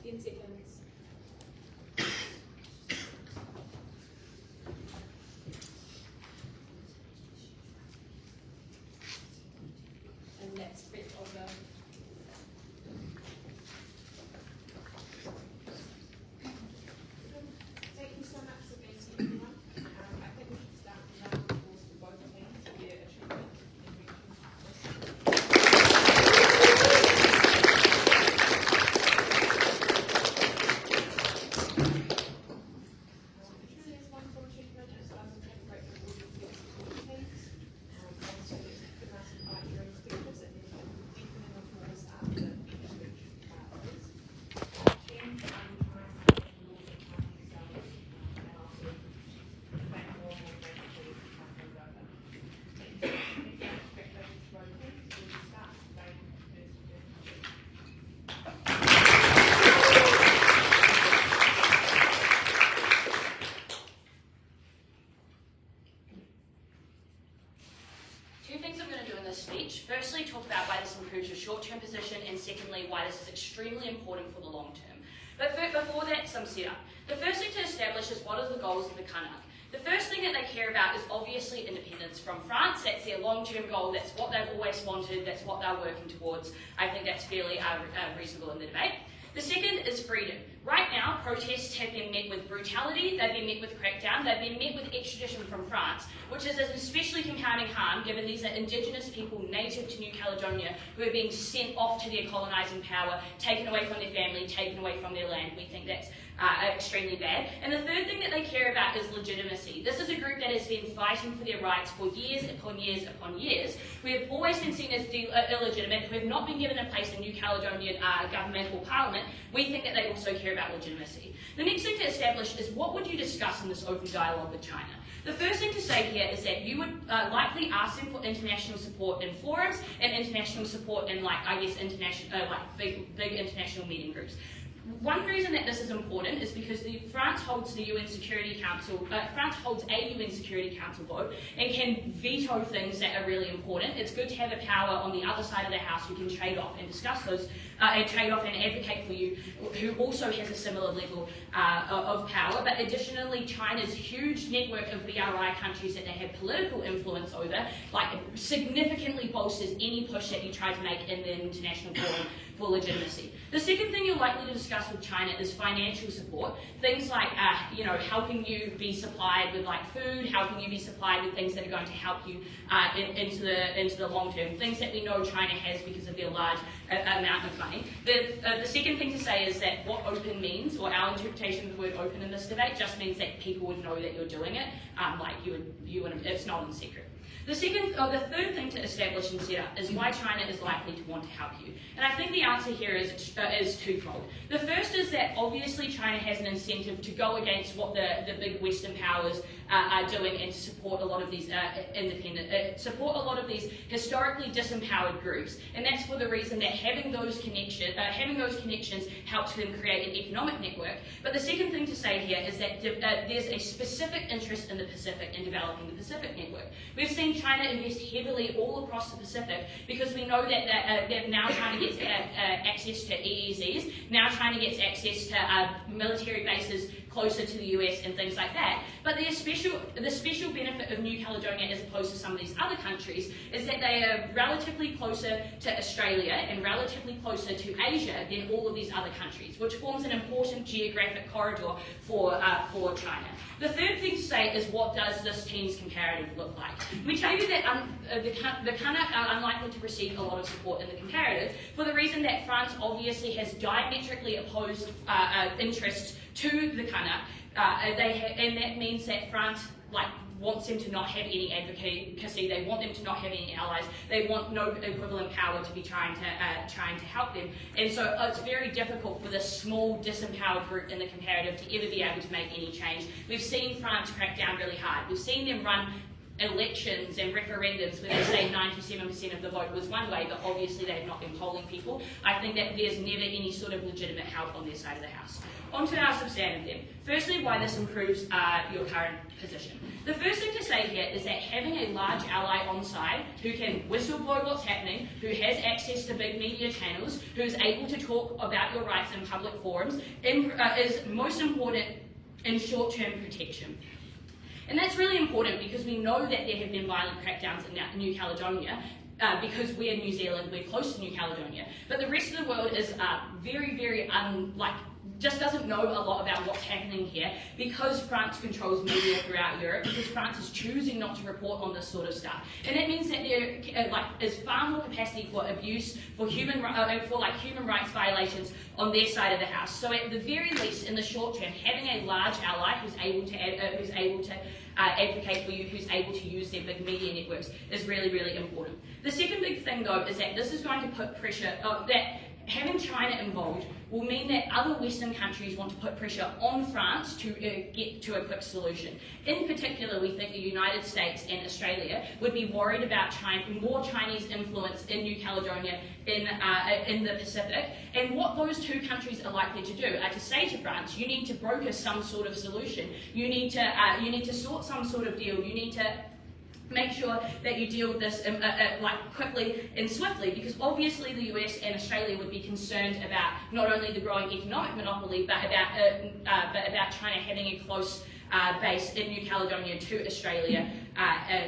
10 seconds. And that's it over. Thank you so much for being here, everyone. I think we should start with a round of applause for both teams for their achievement in reaching Australia's wonderful achievement as well as a great reward for the teams. Also, the massive fight during speeches and then deepening of noise after each speech. Teams, trying to and also thank all more gratefully for coming over. Expectations for both teams. We'll start today first. Two things I'm going to do in this speech. Firstly, talk about why this improves your short-term position, and secondly, why this is extremely important for the long term. But before that, some setup. The first thing to establish is what are the goals of the Kanak. The first thing that they care about is obviously independence from France. That's their long-term goal. That's what they've always wanted. That's what they're working towards. I think that's fairly reasonable in the debate. The second is freedom. Right now, protests have been met with brutality, they've been met with crackdown, they've been met with extradition from France, which is an especially compounding harm given these are Indigenous people native to New Caledonia who are being sent off to their colonising power, taken away from their family, taken away from their land. We think that's extremely bad. And the third thing that they care about is legitimacy. This is a group that has been fighting for their rights for years upon years upon years, who have always been seen as illegitimate, who have not been given a place in New Caledonian government or parliament. We think that they also care about legitimacy. The next thing to establish is what would you discuss in this open dialogue with China? The first thing to say here is that you would likely ask them for international support in forums and international support in, international, big international meeting groups. One reason that this is important is because France holds the UN Security Council, France holds a UN Security Council vote and can veto things that are really important. It's good to have a power on the other side of the house who can trade off and discuss those, and trade off and advocate for you, who also has a similar level of power. But additionally, China's huge network of BRI countries that they have political influence over, significantly bolsters any push that you try to make in the international forum for legitimacy. The second thing you're likely to discuss with China is financial support. Things like, helping you be supplied with food, helping you be supplied with things that are going to help you into the long term. Things that we know China has because of their large amount of money. The second thing to say is that what open means, or our interpretation of the word open in this debate, just means that people would know that you're doing it. It's not in secret. The third thing to establish and set up is why China is likely to want to help you. And I think the answer here is twofold. The first is that obviously China has an incentive to go against what the big Western powers are doing and to support a lot of these support a lot of these historically disempowered groups. And that's for the reason that having those connections helps them create an economic network. But the second thing to say here is that there's a specific interest in the Pacific and developing the Pacific network. We've seen China invest heavily all across the Pacific because we know that now China gets access to EEZs, now China gets access to military bases closer to the US and things like that. But the special benefit of New Caledonia as opposed to some of these other countries is that they are relatively closer to Australia and relatively closer to Asia than all of these other countries, which forms an important geographic corridor for China. The third thing to say is what does this team's comparative look like? We tell you that the Kanak are unlikely to receive a lot of support in the comparative for the reason that France obviously has diametrically opposed interests to the Kanak, and that means that France wants them to not have any advocacy. They want them to not have any allies. They want no equivalent power to be trying to help them. And so it's very difficult for this small disempowered group in the comparative to ever be able to make any change. We've seen France crack down really hard. We've seen them run elections and referendums where they say 97% of the vote was one way, but obviously they have not been polling people, I think that there's never any sort of legitimate help on their side of the house. On to our substantive then. Firstly, why this improves your current position. The first thing to say here is that having a large ally on side who can whistleblow what's happening, who has access to big media channels, who is able to talk about your rights in public forums, is most important in short-term protection. And that's really important because we know that there have been violent crackdowns in New Caledonia, because we're New Zealand, we're close to New Caledonia. But the rest of the world is very just doesn't know a lot about what's happening here because France controls media throughout Europe, because France is choosing not to report on this sort of stuff. And that means that there is far more capacity for abuse, for human rights violations on their side of the house. So at the very least, in the short term, having a large ally who's able to advocate for you, who's able to use their big media networks is really important. The second big thing though is that this is going to put pressure, that having China involved will mean that other Western countries want to put pressure on France to get to a quick solution. In particular, we think the United States and Australia would be worried about more Chinese influence in New Caledonia in the Pacific, and what those two countries are likely to do are to say to France, you need to broker some sort of solution, you need to sort some sort of deal, you need to make sure that you deal with this quickly and swiftly, because obviously the US and Australia would be concerned about not only the growing economic monopoly, but about China having a close base in New Caledonia to Australia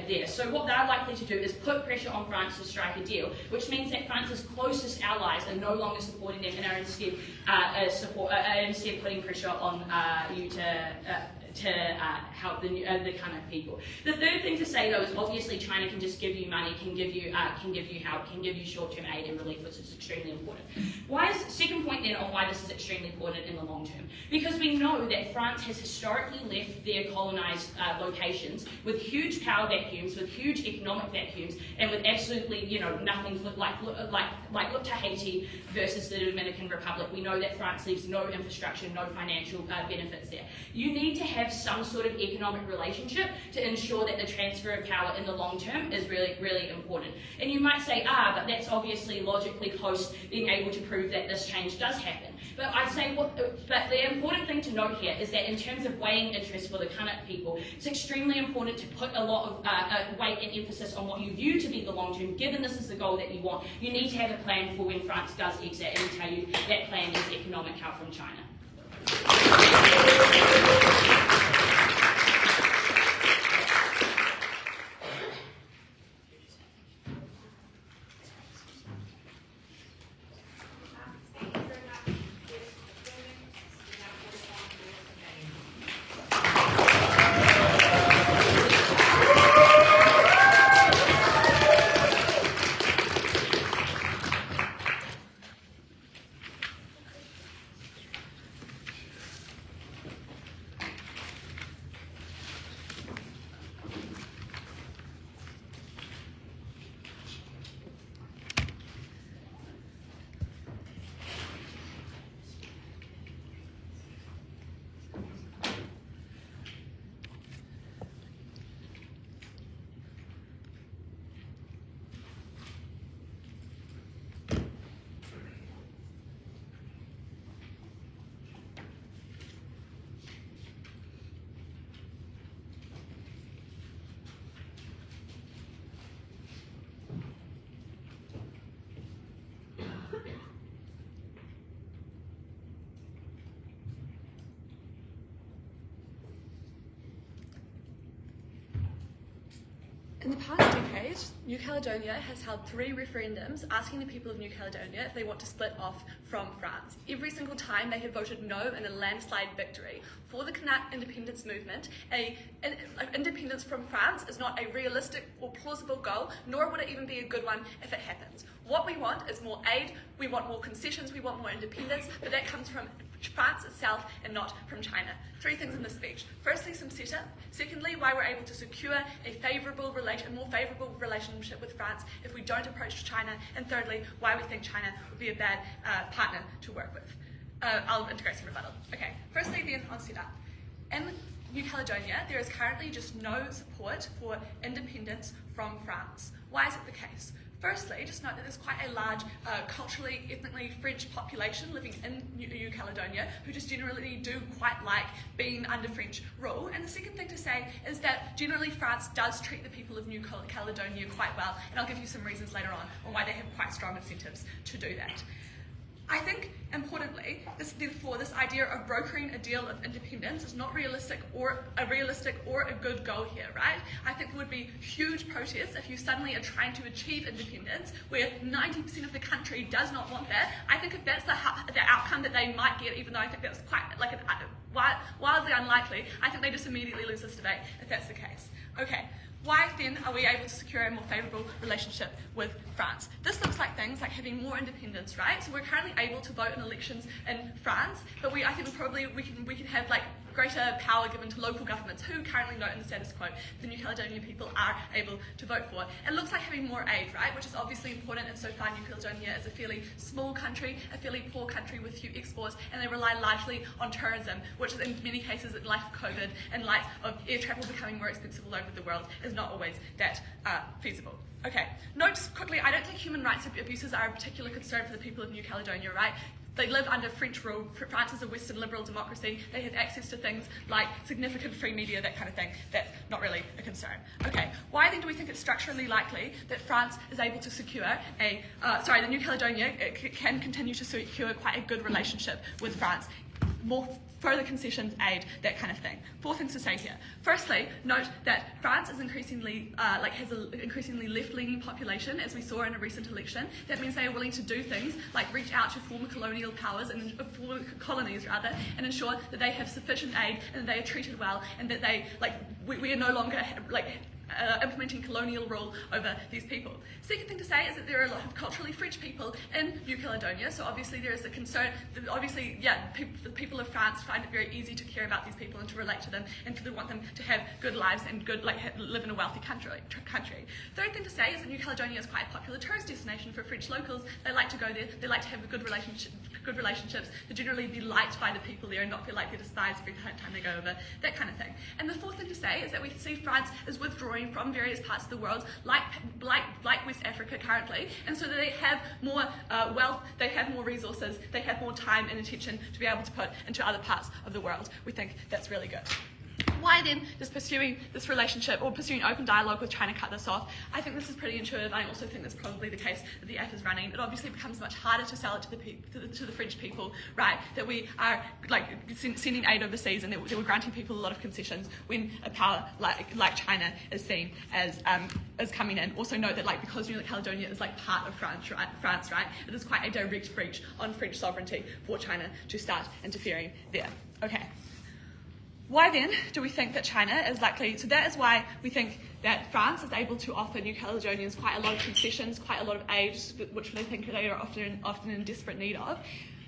there. So what they're likely to do is put pressure on France to strike a deal, which means that France's closest allies are no longer supporting them and are instead putting pressure on you to help the kind of people. The third thing to say though is obviously China can just give you money, can give you help, can give you short-term aid and relief, which is extremely important. Second point then on why this is extremely important in the long term? Because we know that France has historically left their colonised locations with huge power vacuums, with huge economic vacuums, and with absolutely nothing like look to Haiti versus the Dominican Republic. We know that France leaves no infrastructure, no financial benefits there. You need to have some sort of economic relationship to ensure that the transfer of power in the long term is really important. And you might say, but that's obviously logically post being able to prove that this change does happen. But I'd say, but the important thing to note here is that in terms of weighing interest for the Kanak people, it's extremely important to put a lot of weight and emphasis on what you view to be the long term. Given this is the goal that you want, you need to have a plan for when France does exit, and tell you that plan is economic help from China. In the past decade, New Caledonia has held 3 referendums asking the people of New Caledonia if they want to split off from France. Every single time they have voted no in a landslide victory. For the Kanak independence movement, independence from France is not a realistic or plausible goal, nor would it even be a good one if it happens. What we want is more aid, we want more concessions, we want more independence, but that comes from France itself and not from China. 3 things in this speech. Firstly, some setup. Secondly, why we're able to secure a more favourable relationship with France if we don't approach China. And thirdly, why we think China would be a bad partner to work with. I'll integrate some rebuttal. Okay, firstly then on setup. In New Caledonia, there is currently just no support for independence from France. Why is it the case? Firstly, just note that there's quite a large culturally, ethnically French population living in New Caledonia who just generally do quite like being under French rule. And the second thing to say is that generally France does treat the people of New Caledonia quite well, and I'll give you some reasons later on why they have quite strong incentives to do that. I think, importantly, therefore, this idea of brokering a deal of independence is not realistic or a good goal here, right? I think there would be huge protests if you suddenly are trying to achieve independence where 90% of the country does not want that. I think if that's the outcome that they might get, even though I think that's quite wildly unlikely, I think they just immediately lose this debate if that's the case. Okay. Why then are we able to secure a more favourable relationship with France? This looks like things like having more independence, right? So we're currently able to vote in elections in France, but I think we can have like greater power given to local governments who currently note in the status quo the New Caledonian people are able to vote for. It looks like having more aid, right? Which is obviously important, and so far New Caledonia is a fairly small country, a fairly poor country with few exports, and they rely largely on tourism, which in many cases in light of COVID, in light of air travel becoming more expensive all over the world, is not always that feasible. Okay, note just quickly, I don't think human rights abuses are a particular concern for the people of New Caledonia, right? They live under French rule. France is a Western liberal democracy. They have access to things like significant free media, that kind of thing. That's not really a concern. Okay, why then do we think it's structurally likely that France is able to secure the New Caledonia can continue to secure quite a good relationship with France? More further concessions, aid, that kind of thing. 4 things to say here. Firstly, note that France is increasingly has an increasingly left-leaning population, as we saw in a recent election. That means they are willing to do things like reach out to former colonial powers and former colonies rather, and ensure that they have sufficient aid and that they are treated well, and that they we are no longer implementing colonial rule over these people. Second thing to say is that there are a lot of culturally French people in New Caledonia, so obviously there is a concern. The people of France find it very easy to care about these people and to relate to them, and to want them to have good lives and live in a wealthy country. Third thing to say is that New Caledonia is quite a popular tourist destination for French locals. They like to go there. They like to have good relationships. They generally be liked by the people there and not feel like they're despised every time they go over. That kind of thing. And the fourth thing to say is that we see France is withdrawing from various parts of the world, like West Africa currently, and so that they have more wealth, they have more resources, they have more time and attention to be able to put into other parts of the world. We think that's really good. Why then does pursuing this relationship or pursuing open dialogue with China cut this off? I think this is pretty intuitive. I also think that's probably the case that the app is running. It obviously becomes much harder to sell it to the French people, right? That we are sending aid overseas and that we're granting people a lot of concessions when a power like China is seen as coming in. Also note that because New Caledonia is part of France, right? It is quite a direct breach on French sovereignty for China to start interfering there. Okay. Why then do we think that China is likely? So that is why we think that France is able to offer New Caledonians quite a lot of concessions, quite a lot of aid, which they think they are often in desperate need of.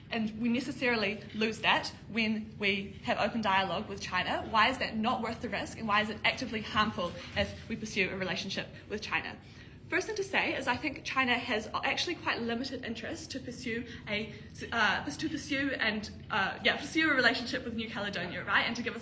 And we necessarily lose that when we have open dialogue with China. Why is that not worth the risk, and why is it actively harmful if we pursue a relationship with China? First thing to say is I think China has actually quite limited interest to pursue a relationship with New Caledonia, right? And to give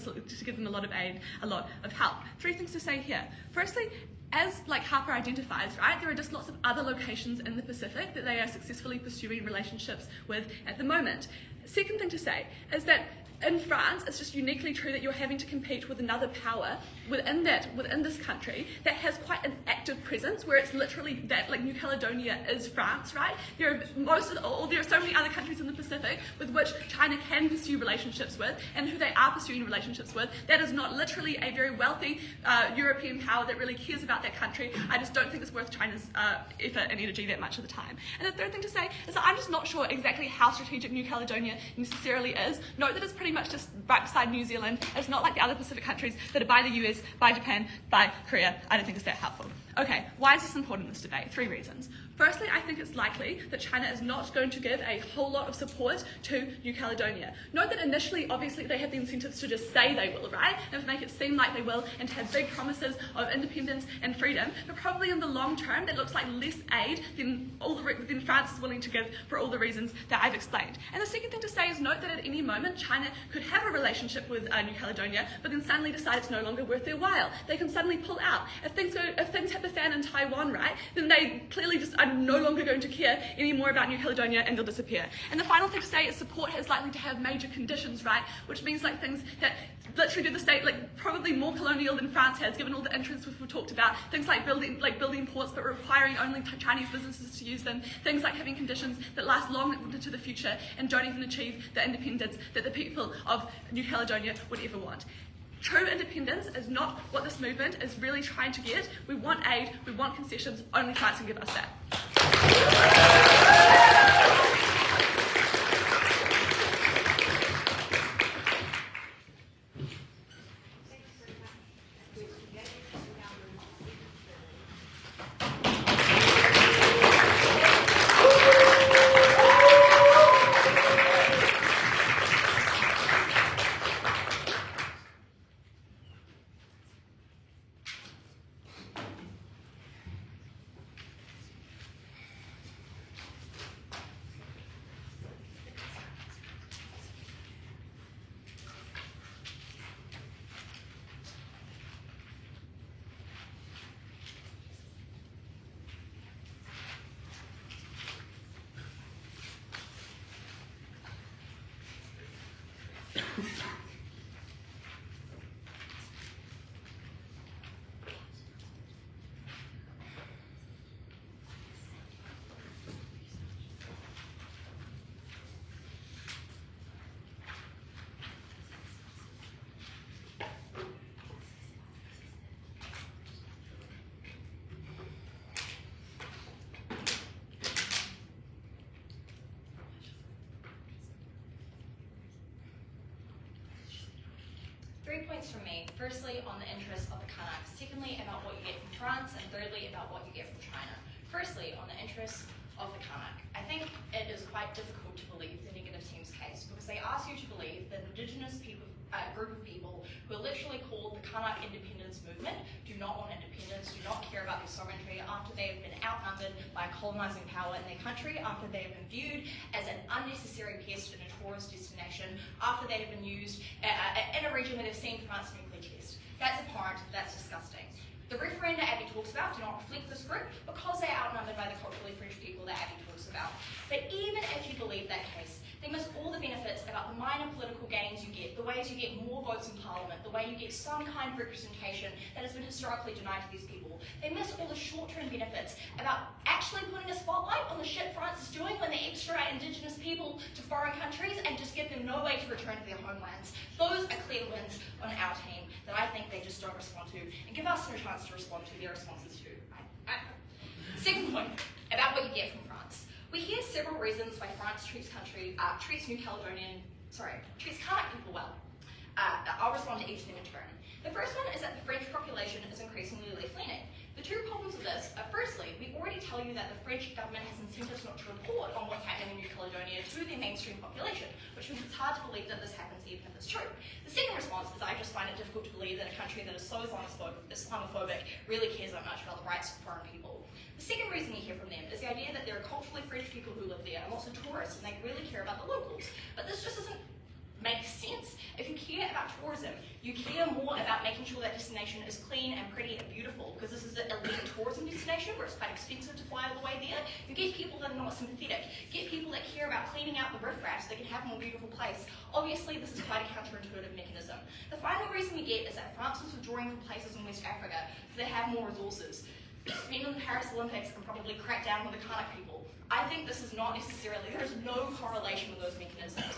them a lot of aid, a lot of help. 3 things to say here. Firstly, as Harper identifies, right, there are just lots of other locations in the Pacific that they are successfully pursuing relationships with at the moment. Second thing to say is that in France, it's just uniquely true that you're having to compete with another power within this country that has quite an active presence, where it's literally that New Caledonia is France, right? There are so many other countries in the Pacific with which China can pursue relationships with, and who they are pursuing relationships with. That is not literally a very wealthy European power that really cares about that country. I just don't think it's worth China's effort and energy that much of the time. And the third thing to say is that I'm just not sure exactly how strategic New Caledonia necessarily is. Note that it's pretty much just right beside New Zealand. It's not like the other Pacific countries that are by the US, by Japan, by Korea. I don't think it's that helpful. Okay, why is this important in this debate? 3 reasons. Firstly, I think it's likely that China is not going to give a whole lot of support to New Caledonia. Note that initially, obviously, they have the incentives to just say they will, right? And to make it seem like they will, and to have big promises of independence and freedom. But probably in the long term, that looks like less aid than France is willing to give for all the reasons that I've explained. And the second thing to say is note that at any moment, China could have a relationship with New Caledonia, but then suddenly decide it's no longer worth their while. They can suddenly pull out. If things hit the fan in Taiwan, right, then they clearly just are no longer going to care anymore about New Caledonia and they'll disappear. And the final thing to say is support is likely to have major conditions, right, which means like things that literally do the state like probably more colonial than France has, given all the interests we've talked about. Things like building ports but requiring only Chinese businesses to use them. Things like having conditions that last long into the future and don't even achieve the independence that the people of New Caledonia would ever want. True independence is not what this movement is really trying to get. We want aid, we want concessions, only France can give us that. Three points from me. Firstly, on the interests of the Kanak. Secondly, about what you get from France. And thirdly, about what you get from China. Firstly, on the interests of the Kanak. I think it is quite difficult to believe the negative team's case because they ask you to believe that indigenous people, group of people who are literally called the Kanak independence movement do not want independence, do not care about their sovereignty after they have been outnumbered by a colonizing power in their country, after they have been viewed as an unnecessary pest in a tourist destination, after they have been used in a region that has seen France nuclear test. That's abhorrent, that's disgusting. The referenda Abby talks about do not reflect this group because they are outnumbered by the culturally French people that Abby talks about. But even if you believe that case, they miss all the benefits about the minor political gains you get, the ways you get more votes in Parliament, the way you get some kind of representation that has been historically denied to these people. They miss all the short-term benefits about actually putting a spotlight on the shit France is doing when they extradite indigenous people to foreign countries and just give them no way to return to their homelands. Those are clear wins on our team that I think they just don't respond to and give us no chance to respond to their responses to. Second point, about what you get from France. We hear several reasons why France treats Kanak people well. I'll respond to each of them in turn. The first one is that the French population is increasingly left-leaning. The two problems with this are, firstly, we already tell you that the French government has incentives not to report on what's happening in New Caledonia to their mainstream population, which means it's hard to believe that this happens even if it's true. The second response is I just find it difficult to believe that a country that is so Islamophobic really cares that much about the rights of foreign people. The second reason we hear from them is the idea that there are culturally French people who live there and also tourists, and they really care about the locals. But this just doesn't make sense. If you care about tourism, you care more about making sure that destination is clean and pretty and beautiful, because this is an elite tourism destination where it's quite expensive to fly all the way there. You get people that are not sympathetic. Get people that care about cleaning out the riffraff so they can have a more beautiful place. Obviously, this is quite a counterintuitive mechanism. The final reason we get is that France is withdrawing from places in West Africa so they have more resources. Spend on the Paris Olympics and probably crack down on the Kanak people. I think this is not necessarily, there is no correlation with those mechanisms.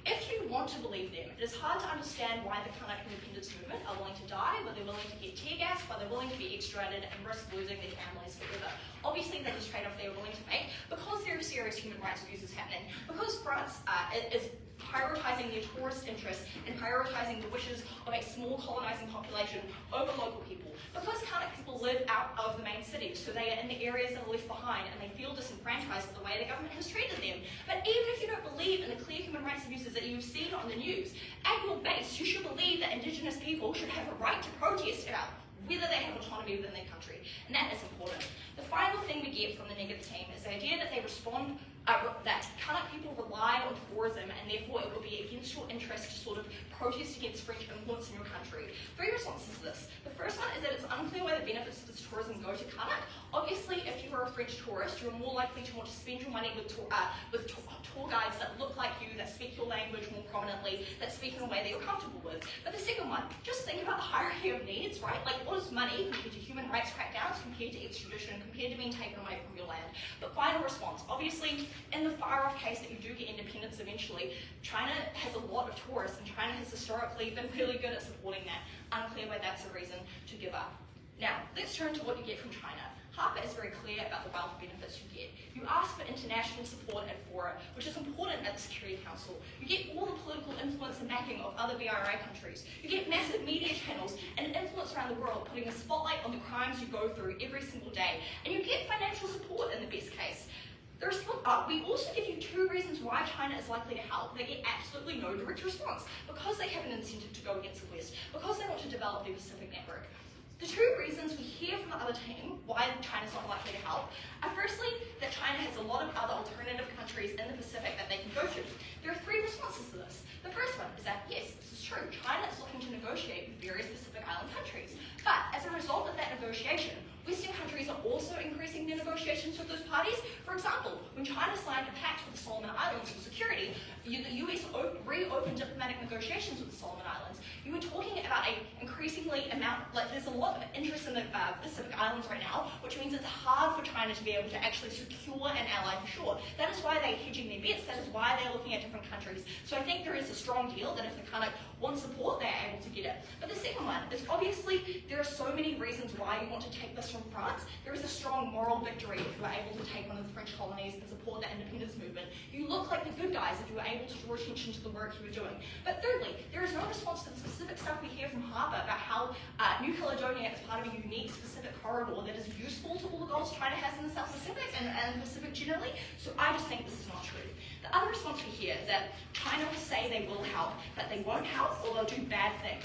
If you want to believe them, it is hard to understand why the Kanak independence movement are willing to die, why they're willing to get tear gas, why they're willing to be extradited and risk losing their families forever. Obviously, that is a trade-off they are willing to make because there are serious human rights abuses happening, because France is prioritizing their tourist interests and prioritizing the wishes of a small colonizing population over local people. Because Kanak people live out of the main cities, so they are in the areas that are left behind and they feel disenfranchised with the way the government has treated them. But even if you don't believe in the clear human rights abuses that you've seen on the news, at your base, you should believe that indigenous people should have a right to protest about whether they have autonomy within their country. And that is important. The final thing we get from the negative team is the idea that they respond that Kanak people rely on tourism, and therefore it would be against your interest to sort of protest against French influence in your country. Three responses to this. The first one is that it's unclear where the benefits of this tourism go to Kanak. Obviously, if you are a French tourist, you're more likely to want to spend your money with tour guides that look like you, that speak your language more prominently, that speak in a way that you're comfortable with. But the second one, just think about the hierarchy of needs, right? Like, what is money compared to human rights crackdowns, compared to extradition, compared to being taken away from your land? But final response, obviously, in the far-off case that you do get independence eventually, China has a lot of tourists, and China has historically been really good at supporting that. Unclear why that's a reason to give up. Now, let's turn to what you get from China. Harper is very clear about the wealth benefits you get. You ask for international support at fora, which is important at the Security Council. You get all the political influence and backing of other BRI countries. You get massive media channels and influence around the world, putting a spotlight on the crimes you go through every single day. And you get financial support in the best case. We also give you two reasons why China is likely to help. They get absolutely no direct response, because they have an incentive to go against the West, because they want to develop their Pacific network. The two reasons we hear from the other team why China's not likely to help are firstly that China has a lot of other alternative countries in the Pacific that they can go to. There are three responses to this. The first one is that yes, this is true. China is looking to negotiate with various Pacific Island countries. But as a result of that negotiation, Western countries are also increasing their negotiations with those parties. For example, when China signed a pact with the Solomon Islands for security, the US reopened diplomatic negotiations with the Solomon Islands. You were talking about a increasingly there's a lot of interest in the Pacific Islands right now, which means it's hard for China to be able to actually secure an ally for sure. That is why they're hedging their bets. That is why they're looking at different countries. So I think there is a strong deal that if the Kanak want support, they're able to get it. But the second one is obviously there are so many reasons why you want to take this from France. There is a strong moral victory if you are able to take one of the French colonies and support the independence movement. You look like the good guys if you were able to draw attention to the work you were doing. But thirdly, there is no response to the specific stuff we hear from Harper about how New Caledonia is part of a unique specific corridor that is useful to all the goals China has in the South Pacific and the Pacific generally. So I just think this is not true. The other response we hear is that China will say they will help, but they won't help or they'll do bad things.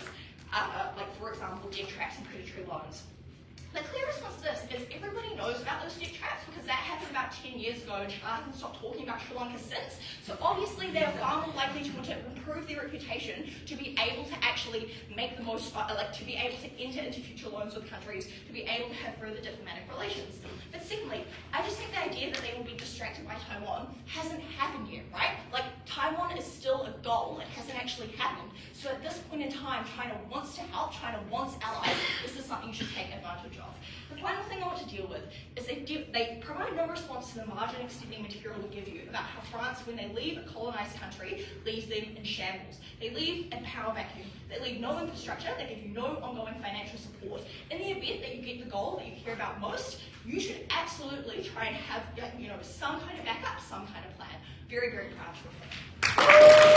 Like, for example, debt traps and predatory loans. The clear response to this is everybody knows about those debt traps because that happened about 10 years ago and China hasn't stopped talking about Sri Lanka since. So obviously they are far more likely to want to improve their reputation to be able to actually make the most, to be able to enter into future loans with countries, to be able to have further diplomatic relations. But secondly, I just think the idea that they will be distracted by Taiwan hasn't happened yet, right? Like, Taiwan is still a goal, it hasn't actually happened. So at this point in time, China wants to help, China wants allies. This is something you should take advantage of. The final thing I want to deal with is they provide no response to the margin extending material we give you about how France, when they leave a colonized country, leaves them in shambles. They leave in power vacuum. They leave no infrastructure. They give you no ongoing financial support. In the event that you get the goal that you care about most, you should absolutely try and have some kind of backup, some kind of plan. Very, very proud to report.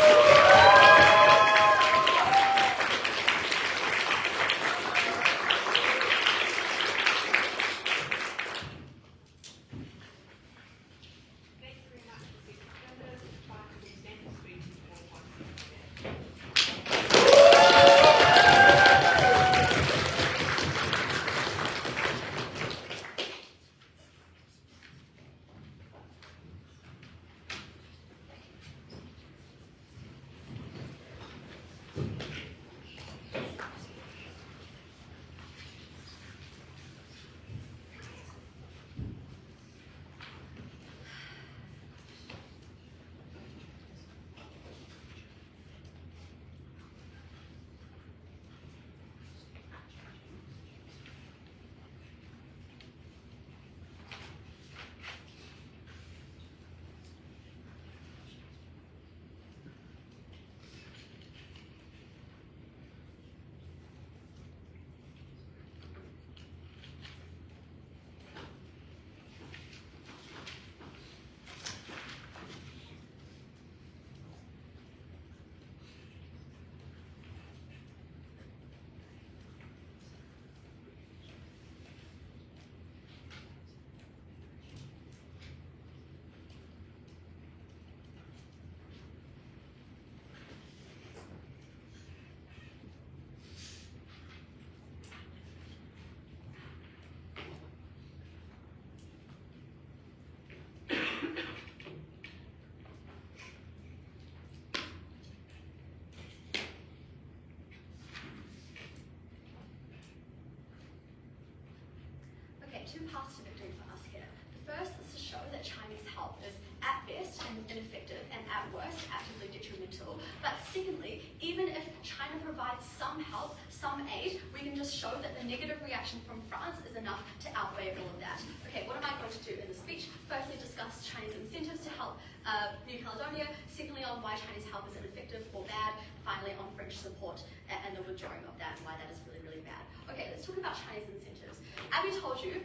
Okay, two paths to victory for us here. The first is to show that Chinese help is at best ineffective and at worst actively detrimental. But secondly, even if China provides some help, some aid, we can just show that the negative reaction from France is enough to outweigh all of that. Okay, what am I going to do in the speech? Firstly, discuss Chinese incentives to help New Caledonia. Secondly, on why Chinese help is ineffective or bad. Finally, on French support and the withdrawing of that and why that is really, really bad. Okay, let's talk about Chinese incentives. Abby told you,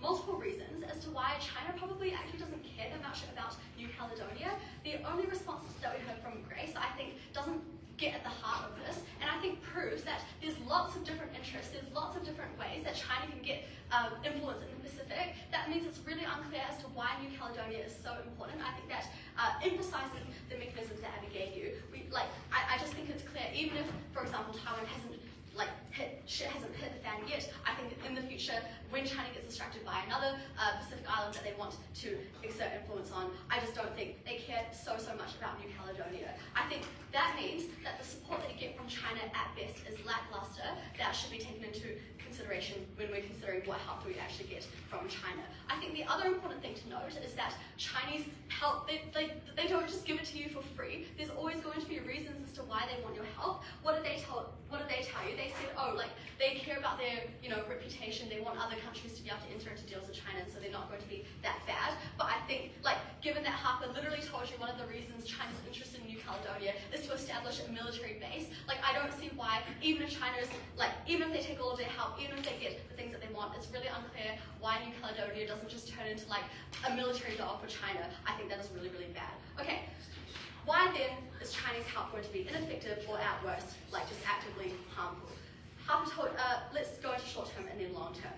multiple reasons as to why China probably actually doesn't care that much about New Caledonia. The only responses that we heard from Grace, I think, doesn't get at the heart of this, and I think proves that there's lots of different interests, there's lots of different ways that China can get influence in the Pacific. That means it's really unclear as to why New Caledonia is so important. I think that emphasizes the mechanisms that Abby gave you. I just think it's clear, even if, for example, Taiwan hasn't hasn't hit the fan yet, I think in the future, when China gets distracted by another Pacific island that they want to exert influence on, I just don't think they care so much about New Caledonia. I think that means that the support that you get from China at best is lackluster. That should be taken into consideration when we're considering what help do we actually get from China. I think the other important thing to note is that Chinese help, they don't just give it to you for free. There's always going to be reasons as to why they want your help. What did they tell you? They said, they care about their reputation. They want other countries to be able to enter into deals with China, so they're not going to be that bad. But I think, given that Harper literally told you one of the reasons China's interested in New Caledonia is to establish a military base, I don't see why, even if China's, even if they take all of their help, even if they get the things that they want, it's really unclear why New Caledonia doesn't just turn into a military dog for China. I think that is really, really bad. Okay, why then is Chinese help going to be ineffective or at worst, just actively harmful? Harper told, let's go into short term and then long term.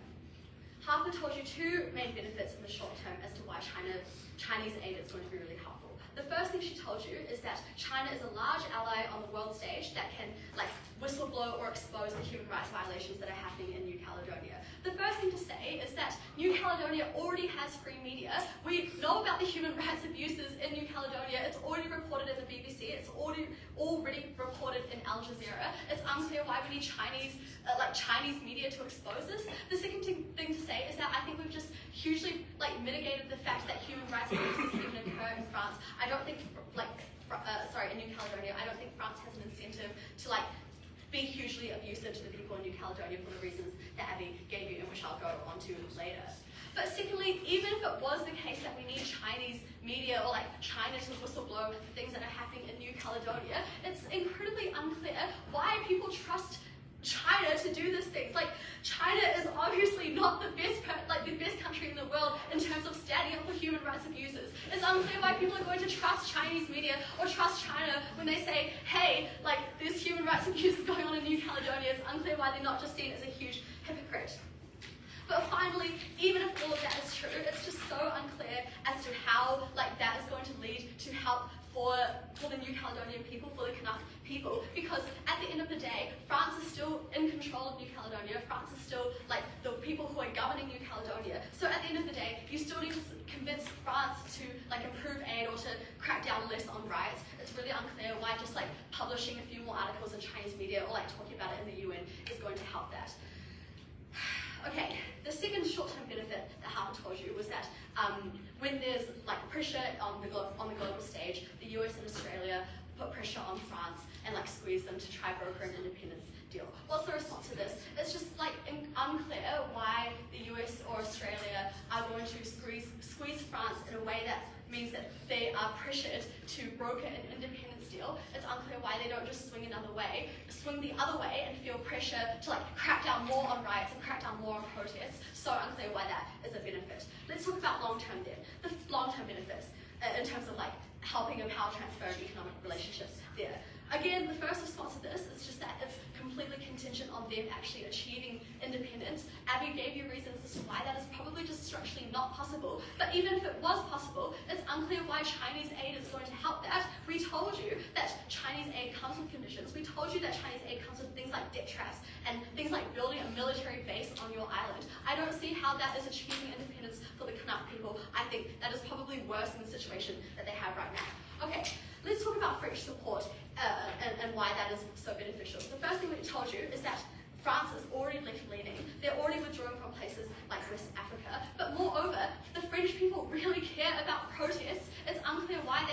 Harper told you two main benefits in the short term as to why Chinese aid is going to be really helpful. The first thing she told you is that China is a large ally on the world stage that can whistleblow or expose the human rights violations that are happening in New Caledonia. The first thing to say is that New Caledonia already has free media. We know about the human rights abuses in New Caledonia. It's already reported in the BBC. It's already reported in Al Jazeera. It's unclear why we need Chinese media to expose this. The second thing to say is that I think we've just hugely mitigated the fact that human rights abuses even occur in France. I don't think in New Caledonia, I don't think France has an incentive to be hugely abusive to the people in New Caledonia for the reasons that Abby gave you and which I'll go on to later. But secondly, even if it was the case that we need Chinese media or China to whistleblow the things that are happening in New Caledonia, it's incredibly unclear why people trust China to do these things. China is obviously not the best country in the world in terms of standing up for human rights abuses. It's unclear why people are going to trust Chinese media or trust China when they say, hey, there's human rights abuses going on in New Caledonia. It's unclear why they're not just seen as a huge hypocrite. But finally, even if all of that is true, it's just so unclear as to how that is going to lead to help for the New Caledonian people, for the Kanak people, because at the end of the day, France is still in control of New Caledonia. France is still the people who are governing New Caledonia. So at the end of the day, you still need to convince France to improve aid or to crack down less on riots. It's really unclear why just publishing a few more articles in Chinese media or talking about it in the UN is going to help that. Okay, the second short-term benefit that Harper told you was that when there's pressure on the global stage, the US and Australia put pressure on France and squeeze them to try broker an independence deal. What's the response to this? It's just unclear why the US or Australia are going to squeeze France in a way that means that they are pressured to broker an independence deal. It's unclear why they don't just swing the other way and feel pressure to crack down more on riots and crack down more on protests. So unclear why that is a benefit. Let's talk about long-term then. The long-term benefits in terms of helping a power transfer and economic relationships there. Again, the first response to this is just that it's completely contingent on them actually achieving independence. Abby gave you reasons as to why that is probably just structurally not possible. But even if it was possible, it's unclear why Chinese aid is going to help that. We told you that Chinese aid comes with conditions. We told you that Chinese aid comes with things like debt traps and things like building a military base on your island. I don't see how that is achieving independence for the Kanak people. I think that is probably worse than the situation that they have right now. Okay, let's talk about French support and why that is so beneficial. The first thing we told you is that France is already left-leaning. They're already withdrawing from places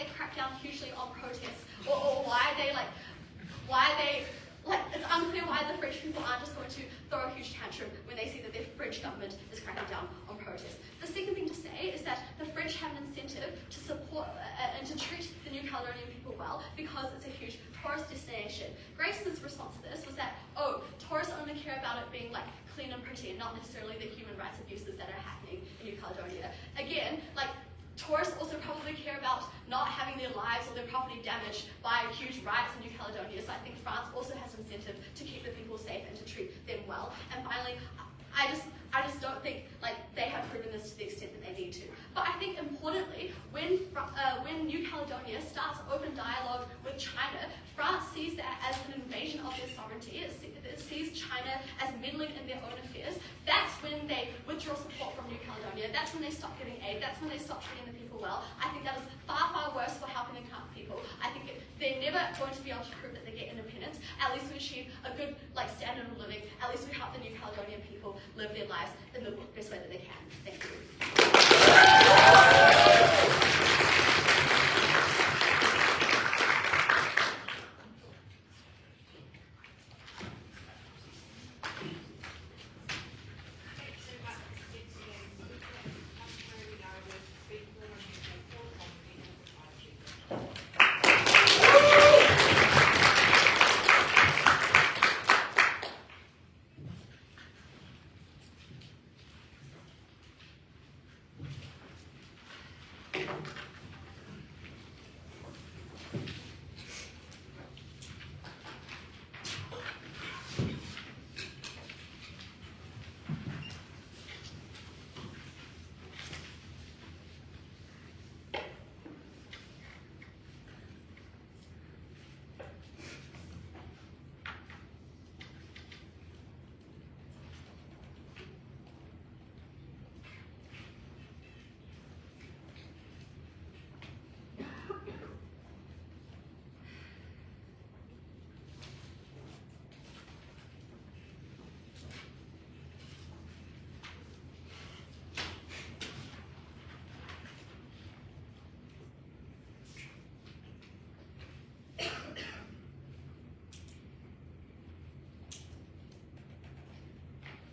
they crack down hugely on protests, or why they it's unclear why the French people aren't just going to throw a huge tantrum when they see that their French government is cracking down on protests. The second thing to say is that the French have an incentive to support and to treat the New Caledonian people well because it's a huge tourist destination. Grace's response to this was that, tourists only care about it being like clean and pretty and not necessarily the human rights abuses that are happening in New Caledonia. Again, tourists also probably care about not having their lives or their property damaged by huge riots in New Caledonia, so I think France also has an incentive to keep the people safe and to treat them well. And finally, I just don't think they have proven this to the extent that they need to. But I think importantly, when New Caledonia starts open dialogue with China, France sees that as an invasion of their sovereignty. It sees China as meddling in their own affairs. That's when they withdraw support from New Caledonia. That's when they stop giving aid. That's when they stop treating the people well. I think that is far, far worse for helping the Khmer people. I think they're never going to be able to prove that they get independence. At least we achieve a good standard of living. At least we help the New Caledonian people live their lives in the best way that they can. Thank you.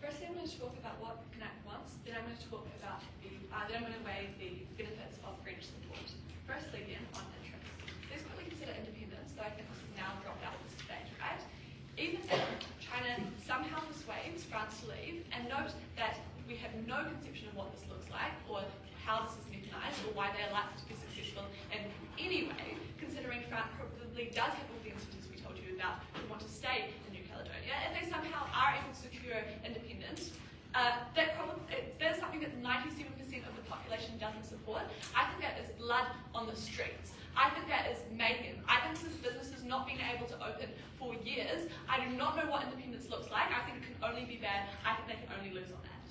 Firstly, I'm going to talk about what CNAC wants, then I'm going to talk about then I'm going to weigh the benefits of French support. Firstly, again, on interests. Let's quickly consider independence, though I think this is now dropped out of this debate, right? Even if China somehow persuades France to leave, and note that we have no conception of what this looks like, or how this is mechanized, or why they are likely to be successful in any way, considering France probably does have all the incentives we told you about to want to stay in New Caledonia. If they somehow are able to secure independence, that's something that 97% of the population doesn't support. I think that is blood on the streets. I think that is mayhem. I think this business has not been able to open for years. I do not know what independence looks like. I think it can only be bad. I think they can only lose on that.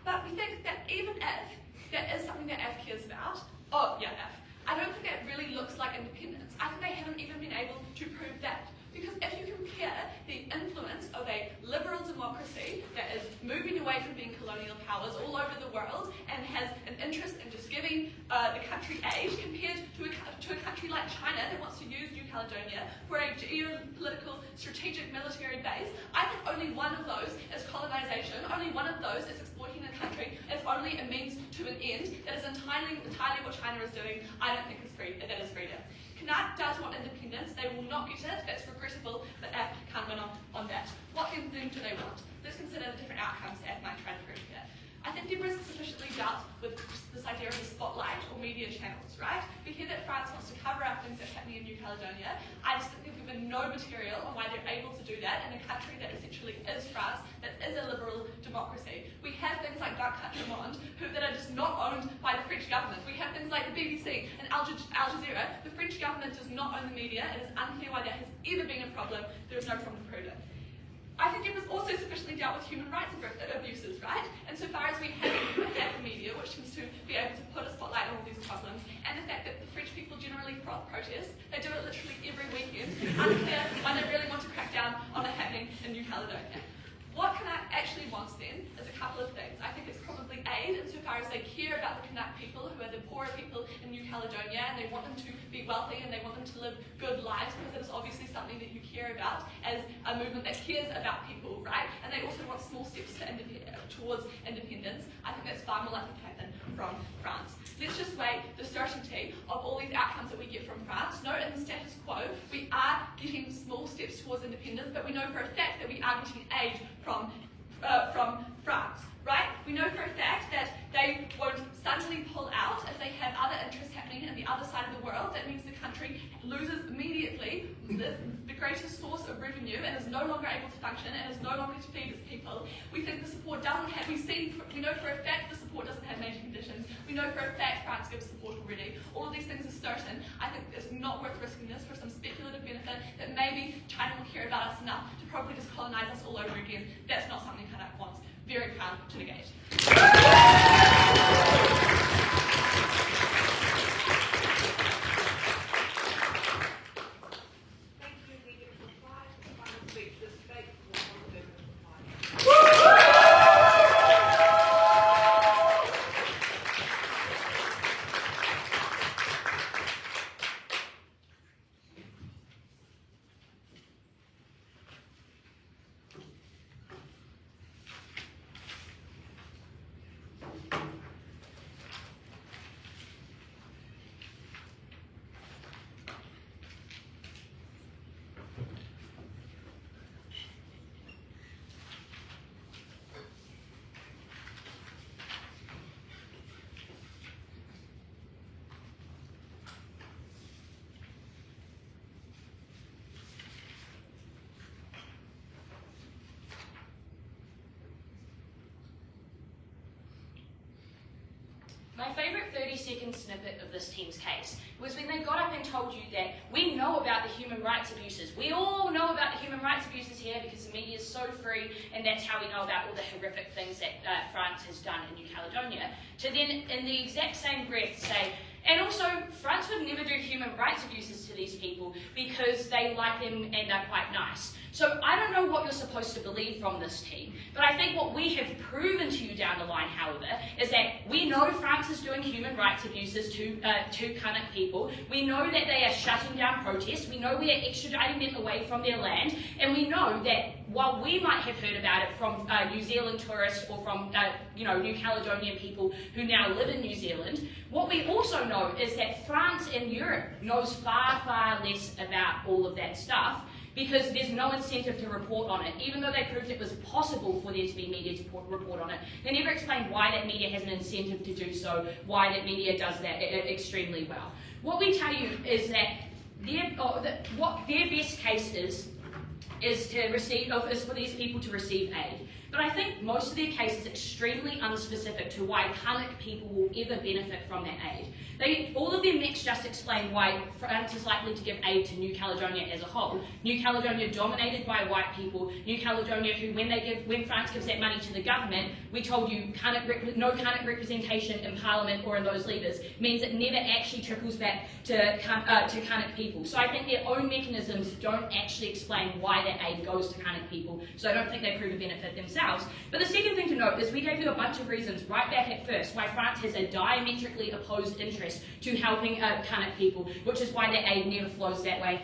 But we think that even if that is something that F cares about, I don't think that really looks like independence. I think they haven't even been able to prove that. Because if you compare the influence of a liberal democracy that is moving away from being colonial powers all over the world and has an interest in just giving the country aid compared to a country like China that wants to use New Caledonia for a geopolitical strategic military base, I think only one of those is colonization, only one of those is exploiting a country as only a means to an end. That is entirely what China is doing. I don't think that is freedom. CNAC does want independence. They will not get it. That's regrettable, but F can't win on that. What then do they want? Let's consider the different outcomes that F might try to prove here. I think Deborah's sufficiently dealt with this idea of the spotlight or media channels, right? We hear that France wants to cover up things that are happening in New Caledonia. I just think they've given no material on why they're able to do that in a country that essentially is France, that is a liberal democracy. We have things like 24 Monde, that are just not owned by the French government. We have things like the BBC and Al Jazeera. The French government does not own the media. It is unclear why that has ever been a problem. There is no problem to prove it. I think it was also sufficiently dealt with human rights abuses, right? And so far as we have the media, which seems to be able to put a spotlight on all these problems, and the fact that the French people generally protest, they do it literally every weekend, unclear why they really want to crack down on it happening in New Caledonia. What CNAC actually wants then is a couple of things. I think it's probably aid insofar as they care about the CNAC people, who are the poorer people in New Caledonia, and they want them to be wealthy and they want them to live good lives, because it is obviously something that you care about as a movement that cares about people, right? And they also want small steps towards independence. I think that's far more likely to happen from France. Let's just weigh the certainty of all these outcomes that we get from France. Note in the status quo, we are getting small steps towards independence, but we know for a fact that we are getting aid from France, right? We know for a fact that they won't suddenly pull out if they have other interests happening in the other side of the world. That means the country loses immediately the greatest source of revenue and is no longer able to function and is no longer to feed its people. We think the support doesn't have, we know for a fact the support doesn't have major conditions. We know for a fact France gives support already. All of these things are certain. I think it's not worth risking this for some speculative benefit that maybe China will care about us enough to probably just colonize us all over again. That's not something Kanak wants. Very proud to negate. My favourite 30-second snippet of this team's case was when they got up and told you that we know about the human rights abuses. We all know about the human rights abuses here because the media is so free, and that's how we know about all the horrific things that France has done in New Caledonia. To then, in the exact same breath, say, and also, France would never do human rights abuses to these people because they like them and are quite nice. So I don't know what you're supposed to believe from this team, but I think what we have proven to you down the line, however, is that we know France is doing human rights abuses to Kanak people. We know that they are shutting down protests. We know we are extraditing them away from their land, and we know that while we might have heard about it from New Zealand tourists or from New Caledonian people who now live in New Zealand, what we also know is that France and Europe knows far, far less about all of that stuff, because there's no incentive to report on it. Even though they proved it was possible for there to be media to report on it, they never explained why that media has an incentive to do so, why that media does that extremely well. What we tell you is that what their best case is for these people to receive aid. But I think most of their case is extremely unspecific to why Kanak people will ever benefit from that aid. All of their mix just explain why France is likely to give aid to New Caledonia as a whole. New Caledonia dominated by white people, New Caledonia who when France gives that money to the government, we told you no Kanak representation in Parliament or in those leaders means it never actually trickles back to Kanak people. So I think their own mechanisms don't actually explain why that aid goes to Kanak people, so I don't think they prove a benefit themselves. But the second thing to note is we gave you a bunch of reasons right back at first why France has a diametrically opposed interest to helping Kanak people, which is why that aid never flows that way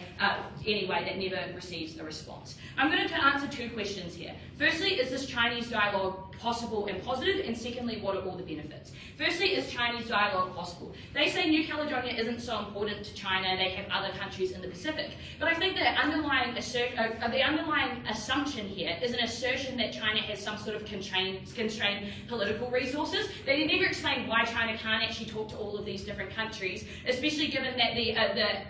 anyway, that never receives a response. I'm going to answer two questions here. Firstly, is this Chinese dialogue possible and positive? And secondly, what are all the benefits? Firstly, is Chinese dialogue possible? They say New Caledonia isn't so important to China, they have other countries in the Pacific. But I think the underlying assumption here is an assertion that China has some sort of constrained political resources. They never explain why China can't actually talk to all of these different countries, especially given that the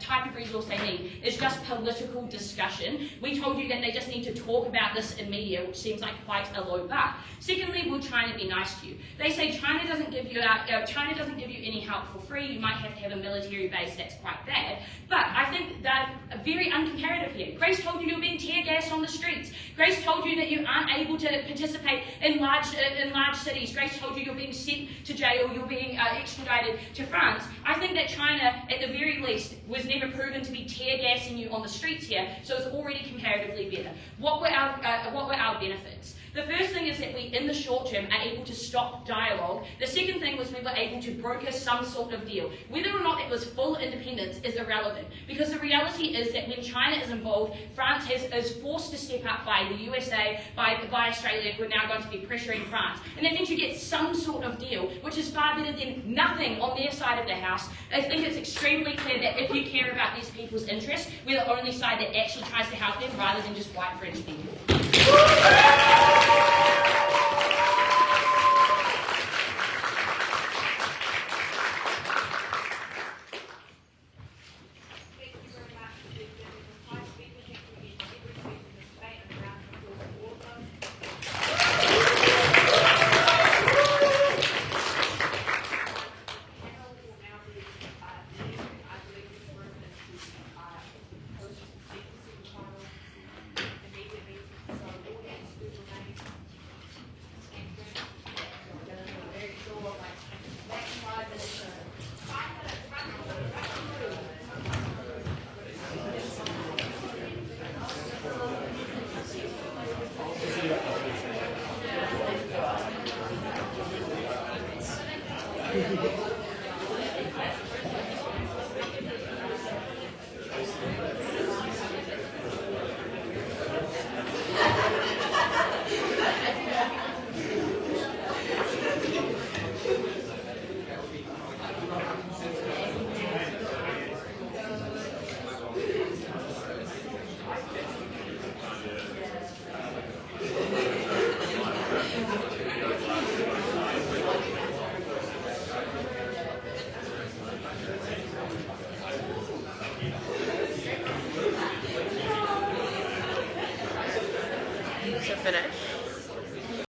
type of resource they need is just political discussion. We told you that they just need to talk about this in media, which seems like quite a low bar. Secondly, will China be nice to you? They say China doesn't give you any help for free. You might have to have a military base. That's quite bad. But I think they're very uncomparative here. Grace told you you're being tear gassed on the streets. Grace told you that you aren't able to participate in large cities. Grace told you you're being sent to jail. You're being extradited to France. I think that China, at the very least, was never proven to be tear gassing you on the streets here. So it's already comparatively better. What were our benefits? The first thing is that we, in the short term, are able to stop dialogue. The second thing was we were able to broker some sort of deal. Whether or not it was full independence is irrelevant, because the reality is that when China is involved, France is forced to step up by the USA, by Australia, who are now going to be pressuring France. And that means you get some sort of deal, which is far better than nothing on their side of the house. I think it's extremely clear that if you care about these people's interests, we're the only side that actually tries to help them rather than just white French people. Thank you very much for the reply speaker. Thank you again to everybody in this debate and around the floor for all of them. Panel will now be leaving. I believe this room is to host the second panel immediately. So all hands do remain standing. Very sure, like, next 5 minutes. 5 minutes, run through. Thank you.